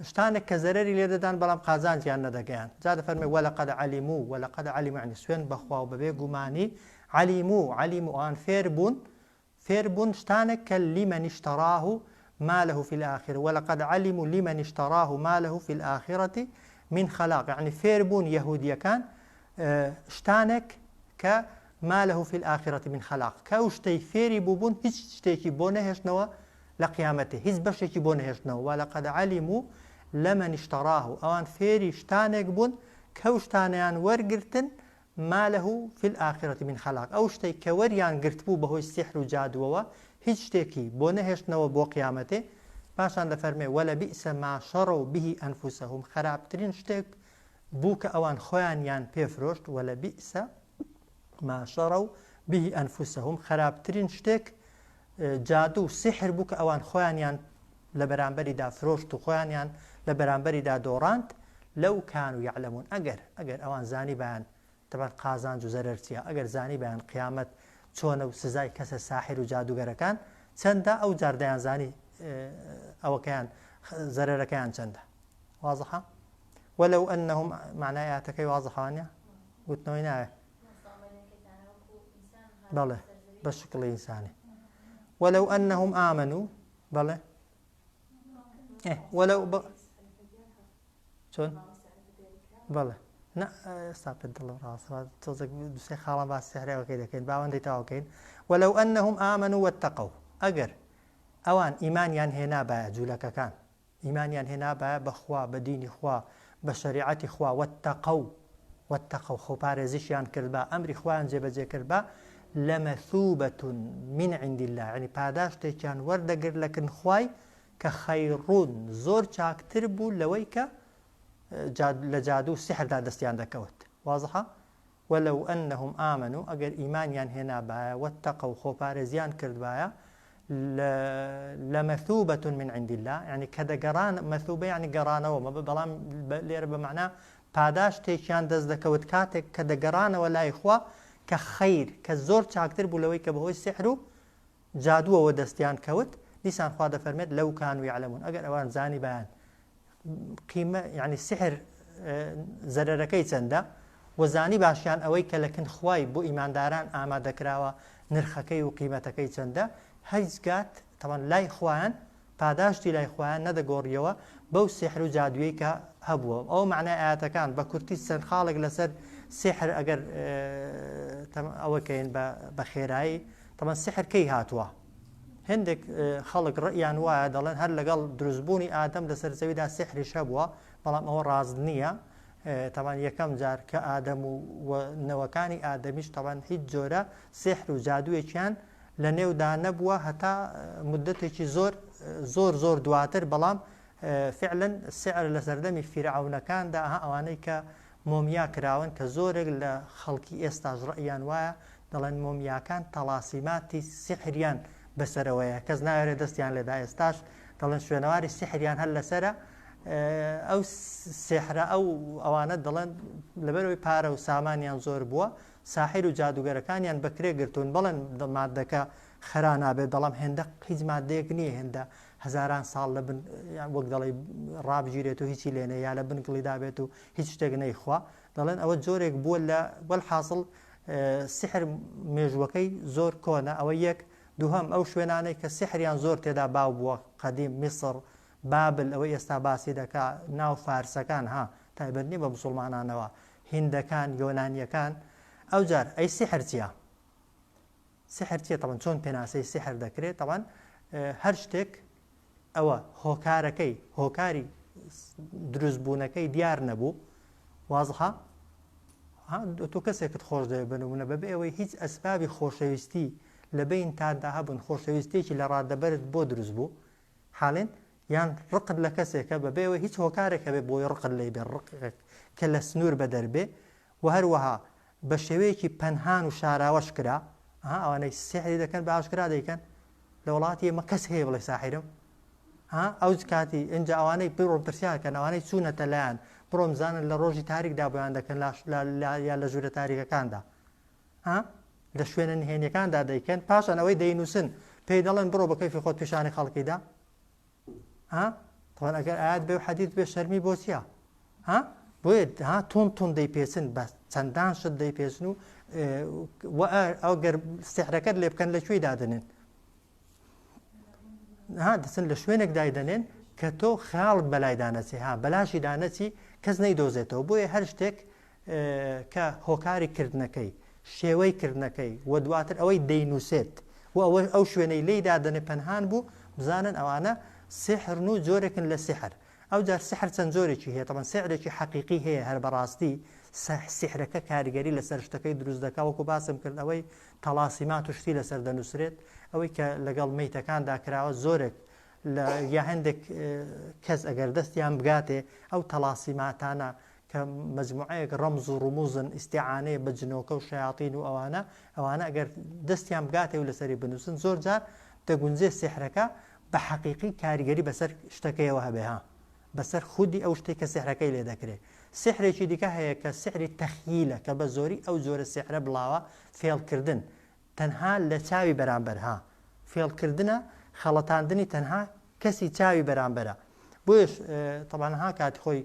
شتانێک کە زەرەری لێ دەدان بەڵام قازانجیان نەدەگەیان جا دەفەرمێ وەلەقەد عەلیموو وەلەقەد عەلیموو یعنی سوێن بەخوا و بەبێ گومانی عەلیموو ئەوان فێر بوون شتانێک کە لیمەن اشتراه ما له في الآخرة ولقد علموا لمن اشتراه ما له في الآخرة من خلاق يعني فێر بوون یەهودیەکان شتانێک کە ما له في الآخرة من خلاق کە ئەو شتەی فێری بووبوون هیچ شتێکی بۆ نەهێشتنەوە لە قیامەتێ هیچ بەشێکی بۆ نەهێشتنەوە وەلەقەد علموا لمن اشتراه ئەوان فێری شتانێک بوون کەو شتانیان وەرگرتن ما له في الآخرة من خلاق ئەو شتەی کە وەریان گرت بوو بەهۆی سیحر و جادووەوە هیچ شتێکی بۆ نەهێشتنەوە بۆ قیامەتێ پاشان دەفەرمێ وەلەبیئسە ما شەڕوا به ئەنفوسەهم خراپترین شتێک بوو کە ئەوان خۆیانیان پێفرۆشت وەلەبیئسە ما شەڕوا به ئەنفوسەهم خراپترین شتێک جادو و سحر بوو کە ئەوان خۆیانیان لە بەرامبەریدا فرۆشت و خۆیانیان لە بەرامبەریدا دۆڕاند لەو کانوا یعلەمون ئەگەر ئەوان زانی بەیان تەبەن قازانج و زەرەر چییە ئەگەر زانی بەیان قیامەت چۆنە و سزای کەسە ساحر و جادوگەرەکان چەندە ئەو جار دەیانزانی ئەوەکەیان زەرەرەکەیان چەندە وازحە وەلەو ئەنەهم معنای ئاەتەکەی وازحوانە گوتنەوەی ناوێ بەڵێ بە شکڵی ئینسانی وەلەو ئەنەهم ئامنوا بەڵێ وەلەو چۆن بەڵێ ئێستا پێ دڵم ڕاستە تۆزێک دوسێ خاڵان باسی سحرەوەکەی دەکەین باوەندەی تاوەکەین وەلەو ئەنەهم ئامنوا وەاتەقەو ئەگەر ئەوان ئیمانیان هێنابایە جوولەکەکان ئیمانیان هێنابایە بەخوا بە دینی خوا بە شەریعەتی خوا وەاتەقەو خۆپارێزیشیان کردبا ئەمری خوایان جێبەجێ کردبا لەمەثوبەة من عند الله یعنی پاداشتێکیان وەردەگرت لەکن خوای کە خەیڕون زۆر چاکتر بوو لەوەی کە لە جادو و سحردا دەستیان دەکەوت وازحە وەلەو ئەنەهم ئامنوا ئەگەر ئیمانیان هێنابایە وەاتەقەو خۆپارێزیان کردبایە لەمەثوبەة من عند الله یعنی کە دەگەڕان مەثوبە یعنی گەڕانەوە بەڵام لێرە بەمەعنا پاداشتێکیان دەست دەکەوت کاتێک کە دەگەڕانەوە لای خوا کە خەیر کە زۆر چاکتر بوو لەوەی کە بەهۆی سحر و جادووەوە دەستیان کەوت دیسان خوا دەفەرمێت لەو کانوا یعلەمون ئەگەر ئەوان زانی بەیان قیمە یعنی سحر زەرەرەکەی چەندە وەزانی باشیان ئەوەی کە لەکن خوای بۆ ئیمانداران ئامادەکراوە نرخەکەی و قیمەتەکەی چەندە هەیچگات تەوان لای خوایان پاداشتی لای خوایان نەدەگۆڕیەوە بەو سحر و جادوویی کە هەبووە ئەو معنای ئاەتەکان بە کورتی چەند خاڵێک لەسەر سحر ئەگەر ئەوەکەین بە خێرایی تەمەن سحر کەی هاتووە هەندێک خەڵک ڕئیان وایە دەڵێن هەر لەگەڵ دروستبوونی ئادەم لەسەر زەویدا سحریش هەبووە بەڵام ئەوە ڕاست نییە تەوان یەکەم جار کە ئادەم و نەوەکانی ئادەمیش تەوان هیچ جۆرە سحر و جادوویەکیان لە نێودا نەبووە هەتا مدەتێکی زۆر دواتر بەڵام فعلا سحر لە سەردەمی فیرعەونەکاندا ئەوانەی کە مۆمیا کراون کە زۆرێک لە خەڵکی ئێستاش ڕئیان وایە دەڵێن مۆمیاکان تەڵاسیماتی سحریان بەسەرەوەیە کەس ناوێت دەستیان لێدا ئێستاش دەڵێن شوێنەواری سحریان هەر لەسرە ئەو سحرە ئەوانە دەڵێن لەبەرەوەی پارە و سامانیان زۆر بووە ساحر و جادوگەرەکانیان بەکرێ گرتوون بڵێن مادەکە خەرا نابێت بەڵام هێندە هیچ مادەیەک نییە هێندە هەزاران ساڵ لە بن وەک دەڵێ ڕابژیرێت و هیچی لێنێ یا لە بن گڵیدا بێت و هیچ شتێک نەیخوا دەڵێن ئەوە جۆرێک بووە لە وەڵحاصڵ سحر مێژوەکەی زۆر کۆنە ئەوە یەک دووهەم ئەو شوێنانەی کە سحریان زۆر تێدا باو بووە قەدیم میسر بابل ئەوەی ئێستا باسی دەکا ناو فارسەکان ها تایبەت نیە بە موسڵمانانەوە هیندەکان یۆنانیەکان ئەو جار ئەی سحر چییە؟ سحر چییە؟ تەبەن چۆن پێناسەی سحر دەکرێت تەبەن هەر شتێک ئەوە هۆکارەکەی هۆکاری دروستبوونەکەی دیار نەبوو وازحە تۆ کەسێکت خۆش دەوێت بنمونە بەبێ ئەوەی هیچ ئەسبابی خۆشەویستی لە بین تادا هەبوون خۆشەویستێکی لە ڕادەبەرت بۆ دروست بوو حاڵێن یان ڕقت لە کەسێکە بەبێەوە هیچ هۆکارێک هەبێ بۆی ڕقت لێ بێ ڕقێک کە لە سنوور بەدەربێ و هەروەها بە شێوەیەکی پەنهان و شاراوەش کرا ئەوانەی سحری دەکەن بە ئاشکرا دەیکەن لە وڵاتی ئێمە کەس هەیە بڵێ ساحرم ئەو کاتی ئەجا ئەوانەی بڕۆ پرسیارکەن ئەوانەی چوونەتە لایەن بڕۆم زانن لە ڕۆژی تاریکدا بۆیان دەکەن یا لە ژوورە تاریکەکاندا لە شوێنە نهێنیەکاندا دەیکەن پاشان ئەوەی دەینووسن پێی دەڵێن بڕۆ بە کەیفی خۆت پیشانی خەڵکیدا طبعا ئەگەر ئاات بێ و حەدیث بێ شەرمی بۆ چییە بۆیە تۆن دەیپێچن بە چەندان شت دەیپێچن و ئەو گەر سحرەکەت لێ بکەن لەکوێی دادنێن دەچن لە شوێنێک دایدەنێن کە تۆ خاڵت بەلای دانەچی بەلاشی دانەچی کەس نەیدۆزێتەوە بۆیە هەر شتێک کە هۆکاری کردنەکەی شێوەی کردنەکەی و دواتر ئەوەی دەینووسێت و ئەو شوێنەی لی دادنێ پەنهان بوو بزانن ئەوانە سحرن و جۆرێکن لە سحر ئەو جار سحر چەند جۆرێکی هەیە طبعا سحرێکی حەقیقی هەیە هەر بەڕاستی سحرەکە کاریگەری لەسەر شتەکەی دروست دەکا وەکو باسم کرد ئەوەی تەڵاسیمات و شتی لەسەر دەنووسرێت ئەوەی کە لەگەڵ مەیتەکاندا کراوە زۆرێک یا هەندێک کەس ئەگەر دەستیان بگاتێ ئەو تەڵاسیماتانە کە مەجموعەیەک ڕەمز و ڕموزن ئیستیعانەیە بە جنۆکە و شەیاطین و ئەوانە ئەگەر دەستیان بگاتێ و لەسەری بنووسن زۆر جار دەگونجێ سحرەکە بە حەقیقی کاریگەری بەسەر شتەکەیەوە هەبێ بەسەر خودی ئەو شتێک کە سحرەکەی لێ دەکرێت سحرێکی دیکە هەیە کە سحری تەخیلە کە بە زۆری ئەو جۆرە سحرە بڵاوە فێڵکردن تەنها لە چاوی بەرامبەر فێڵکردنە خەڵەتاندنی تەنها کەسی چاوی بەرامبەرە بۆیش تەبانەها کاتی خۆی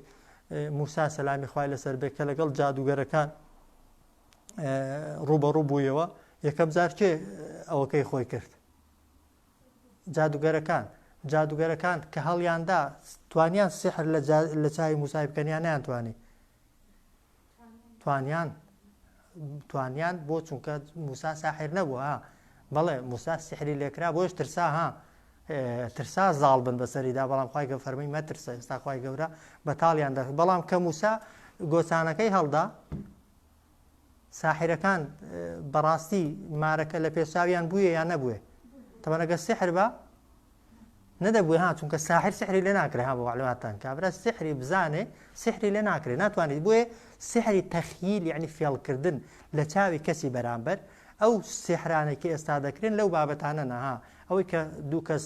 موسا سەلامی خوای لەسەر بێت کە لەگەڵ جادوگەرەکان ڕوبەڕوو بوویەوە یەکەم جار کێ ئەوەکەی خۆی کرد جادوگەرەکان کە هەڵیاندا توانیان سحر لە چاوی موسای بکەنیان نەیانتوانی توانیان بۆ چونکە موسا ساحر نەبووە بەڵێ موسا سحری لێکرا بۆش ترسا زاڵ بن بەسەریدا بەڵام خوای گەورە فەرمووی مەترسە ئێستا خوای گەورە بەتاڵیان دەکات بەڵام کە موسا گۆچانەکەی هەڵدا ساحرەکان بەڕاستی مارەکە لە پێشاویان بوویە یان نەبووێ تەمەن ئەگەر سحر بە نەدەبووی چونکە ساحر سحری لێ ناکرێ بۆ معلوماتان کابرا سحری بزانێ سحری لێ ناکرێ ناتوانێت بۆیە سحری تەخیل یعنی فێڵکردن لە چاوی کەسی بەرامبەر ئەو سحرانێکی ئێستا دەکرێن لەو بابەتانە نەها ئەوەی کە دوو کەس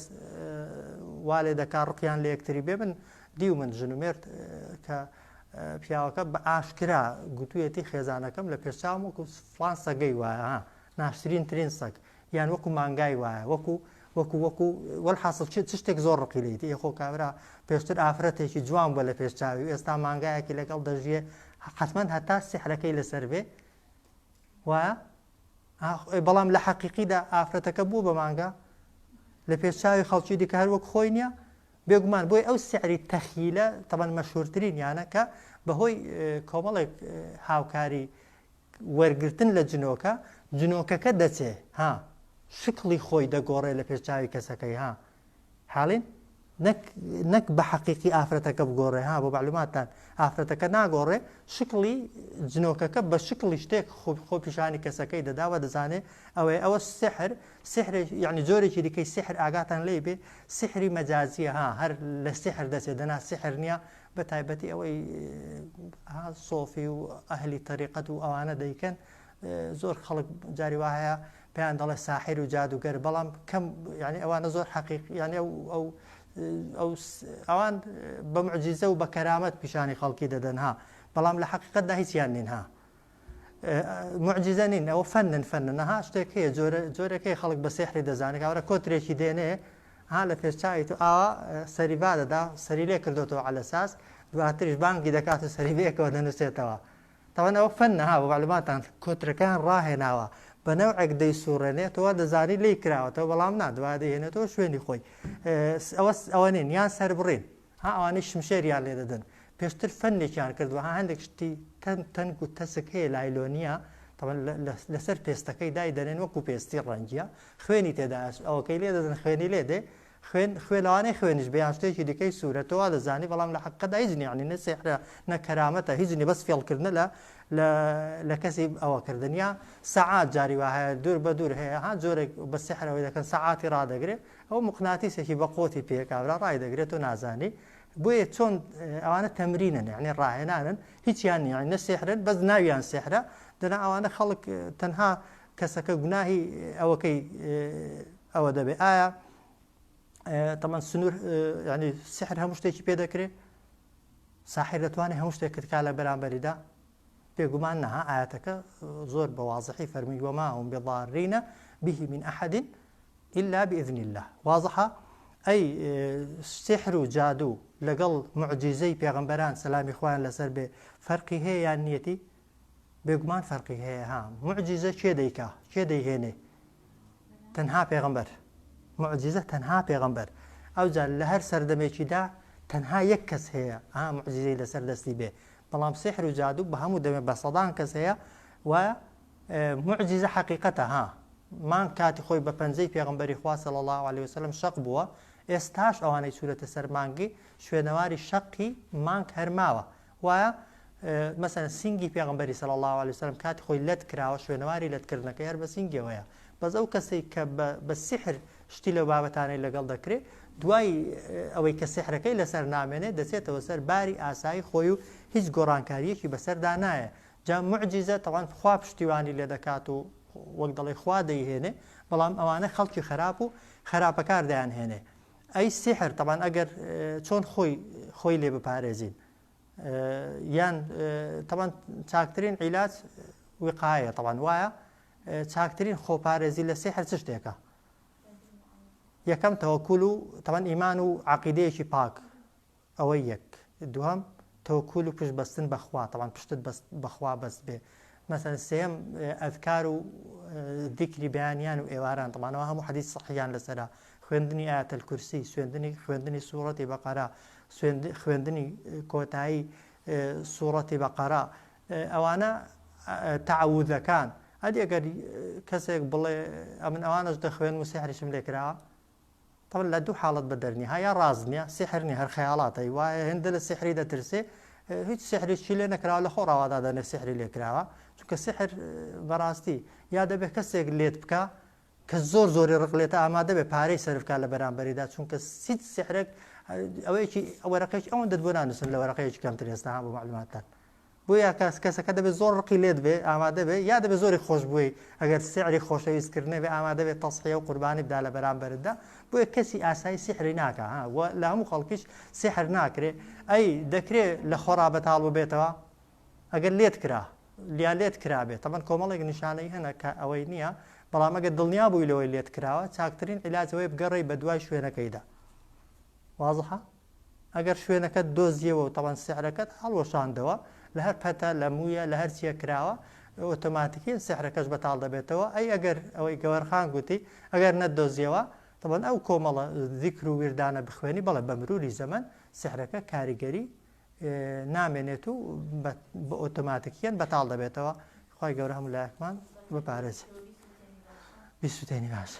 والێ دەکا ڕقیان لە یەکتری بێ من دیو من ژنومێرد کە پیاوەکە بە ئاشکرا گوتوویەتی خێزانەکەم لە پێشچاوم وەکو فڵان سەگەی وایە ناشرین ترین سەگ یان وەکو مانگای وایە وەکو وەڵحاصل چ شتێک زۆر ڕقی لێیت خۆ کابرا پێشتر ئافرەتێکی جوان بووە لە پێشچاوی ئێستا مانگایەکی لەگەڵ دەژیە حتمەن هەتا سحرەکەی لەسەر بێ وایە بەڵام لە حەقیقیدا ئافرەتەکە بوو بە مانگا لە پێشچاوی خەڵکی دیکە هەر وەک خۆی نییە بێگومان بۆی ئەو سحری تەخیلە تەبەن مەشهورترین یانە کە بەهۆی کۆمەڵێک هاوکاری وەرگرتن لە جنۆکەکە دەچێ شکڵی خۆی دەگۆڕێ لە پێشچاوی کەسەکەی حاڵین نەک بە حەقیقی ئافرەتەکە بگۆڕێ بۆ معلوماتان ئافرەتەکە ناگۆڕێ شکڵی جنۆکەکە بە شکڵی شتێک خۆ پیشانی کەسەکەی دەداوە دەزانێت ئەوە سحر یعنی جۆرێکی دیکەی سحر ئاگاتان لێ بێ سحری مەجازیە هەر لە سحر دەچێت دەنا سحر نییە بە تایبەتی ئەوەی سۆفی و ئەهلی تەریقەت و ئەوانە دەیکەن زۆر خەڵک جاری وا هەیە پێیان دەڵێ ساحر و جادوگەر بەڵام کەم یعنی ئەوانە زۆر حەقیق یعنی ئەوان بە معجیزە و بە کەرامەت پیشانی خەڵکی دەدەن بەڵام لە حەقیقەتدا هیچیان نین معجیزە نین ئەوە فەنن شتێک هەیە جۆرەکەی خەڵک بە سحری دەزانێت کاورە کۆترێکی دێنێ لە پێشچاوی تو ئاوا سەریبا دەدا سەری لێ کردوتەوە على ئەساس دواتریش بانگی دەکات و سەری بەیەکەوە دەنووسێتەوە تەوەن ئەوە فەنە بۆ معلوماتان کۆترەکان ڕاهێناوە بە نەوعێک دەیسوڕێنێتەوە دەزانی لی کراوەتەوە بەڵام دوای دەهێنێتەوە شوێنی خۆی ئەوە نین یان سەر بڕین ئەوانەی شمشێریان لێ دەدەن پێشتر فەنێکیان کردووە هەندێک شتی تەنگ و تەسک هەیە لایلۆنیە لەسەر پێستەکەی دای دەنێن وەکو پێستی ڕەنگیە خوێنی تێدا ئەوەکەی لێ دەدەن خوێنی لێ دێ خوێنەوانەی خوێنش بەیان شتێکی دیکەی سوورەتەوە دەزانی بەڵام لە حەقەدا هیچ نیانی نە سحرە نە کەرامەتە هیچ نی بەس فێڵکردنە لە کەسی ئەوەکردنیا سەعات جاری وا هەیە دوور بە دوور هەیە جۆرێک بە سحرەوەی دەکەن سەعاتی ڕادەگرێت ئەو مقناتیسێکی بە قۆتی پێکاورا ڕای دەگرێت و نازانی بۆیە چۆن ئەوانە تەمرینن یعنی ڕاهێنانن هیچیان نیانی نە سحرن بەس ناویان سحرە دەنا ئەوانە خەڵک تەنها کەسەکە گوناهی ئەوەکەی ئەوە دەبێت ئایا طبعا سنوور ینی سحر هەموو شتێکی پێ دەکرێت ساحر دەتوانێت هەموو شتێک کرد لە بەرامبەریدا بێگومان نەها ئاەتەکە زۆر بە واضحی فەرمی وما هم بضارین به من أحد إلا بإذن الله واضحة أي سحر و جادو لەگەڵ معجزەی پێغەمبەران سەلامی خوایان لەسەر بێ فەرقی هەیە یان نیەتی بێگومان فەرقی هەیە ها معجزە چێ دەیکا چێ دەیهێنێ تەنها پێغەمبەر معجزە تەنها پێغەمبەر ئەوجار لە هەر سەردەمێکیدا تەنها یەک کەس هەیە معجزەی لەسەر دەستی بێ بەڵام سحر و جادو بە هەموو دەمێ بە سەدان کەس هەیە و معجزە حەقیقەتە مان کاتی خۆی بە پەنجەی پێغەمبەری خوا صلی الله عليه وسلم شەق بووە ئێستاش ئەوانەی سوورەتە سەر مانگی شوێنەواری شەقی مانگ هەرماوە وایە مەسەن سینگی پێغەمبەری صلی الله عليه وسلم کاتی خۆی لەت کراوە شوێنەواری لەتکردنەکەی هەر بە سینگیەوەیە بەس ئەو کەسەی کە بە سحر شتی لەو بابەتانەی لەگەڵ دەکرێت دوای ئەوەی کە سحرەکەی لەسەر نامێنێت دەچێتەوە سەر باری ئاسایی خۆی و هیچ گۆڕانکاریەکی بەسەردا نایە جا معجزە تەوان خوا پشتیوانی لێ دەکات و وەک دەڵێ خوا دەیهێنێ بەڵام ئەوانە خەڵکی خراپ و خراپەکار دەیانهێنێ ئەی سحر تەوان ئەگەر چۆن خۆی لێ بپارێزین یان تەوان چاکترین عیلاج وقایە تەوان وایە چاکترین خۆپارێزی لە سحر چ شتێکە یەکەم تەوەکول و تەوان ئیمان و عەقیدەیەکی پاک ئەوەی یەک دووەم تەوەکول و پشت بەستن بەخوا تەوان پشتت بەخوا بەست بێ مەسەن سێم ئەذکار و ذیکری بەیانیان و ئێواران تەمانەوە هەموو حەدیث صحیحیان لەسەرە خوێندنی ئایەتەل کورسی خوێندنی سوورەتی بەقەرە خوێندنی کۆتایی سوورەتی بەقەرە ئەوانە تەعەووذەکان هەدی ئەگەر کەسێک بڵێ ئەمن ئەوانەش دەخوێن و سحریشم لێ کراوە طبعا لە دوو حاڵەت بەدەرنی ها یا ڕاز نییە سحر نیە هەر خەیاڵاتەی وایە هێندە لە سحری دەترسێ هیچ سحریشی لێ نەکراوە لە خۆڕاوادا دەنێ سحری لێ کراوە چونکە سحر بەڕاستی یا دەبێت کەسێک لێت بکە کە زۆر زۆری ڕقلێتە ئامادە بێ پارەی سەرفکە لە بەرامبەریدا چونکە هیچ سحرێک ئەوەیەکی وەرەقەیەکی ئەوەن دەت بۆ نانووسن لە وەرەقەیەکی کەمتر ئێستا بۆ معلوماتتان بۆیە کەسەکە دەبێت زۆر ڕقی لێت بێ ئامادە بێ یا دەبێت زۆری خۆش بووی ئەگەر سحری خۆشەویستکردنێ بێ ئامادە بێت تەسحیە و قوربانی بدا لە بەرامبەردا بۆیە کەسی ئاسایی سحری ناکە لە هەموو خەڵکیش سحر ناکرێ ئەی دەکرێت لە خۆڕا بەتاڵ بێتەوە ئەگەر لێت کرا لیان لێت کرابێت تەمەن کۆمەڵێک نیشانەی هەنە کە ئەوەی نییە بەڵام ئەگەر دڵنیا بووی لەوەی لێت کراوە چاکترین عیلاجەوەی بگەڕێی بە دوای شوێنەکەیدا واضحە ئەگەر شوێنەکەت دۆزیەوە و تەوان سحرەکەت هەڵوەشاندەوە لە هەر پەتە لە مویە لە هەر چیە کراوە ئۆتۆماتیکیان سحرەکەش بەتاڵ دەبێتەوە ئەی ئەگەر ئەوەی گەوەرخان گوتی ئەگەر نەتدۆزیەوە تەبەن ئەو کۆمەڵە ذیکر و ویردانە بخوێنی بەڵێ بە مروری زەمن سحرەکە کاریگەری نامێنێت و بە ئۆتۆماتیکیان بەتاڵ دەبێتەوە خوای گەورە هەموو لایەکمان بپارێزێ بیسووتێنی باش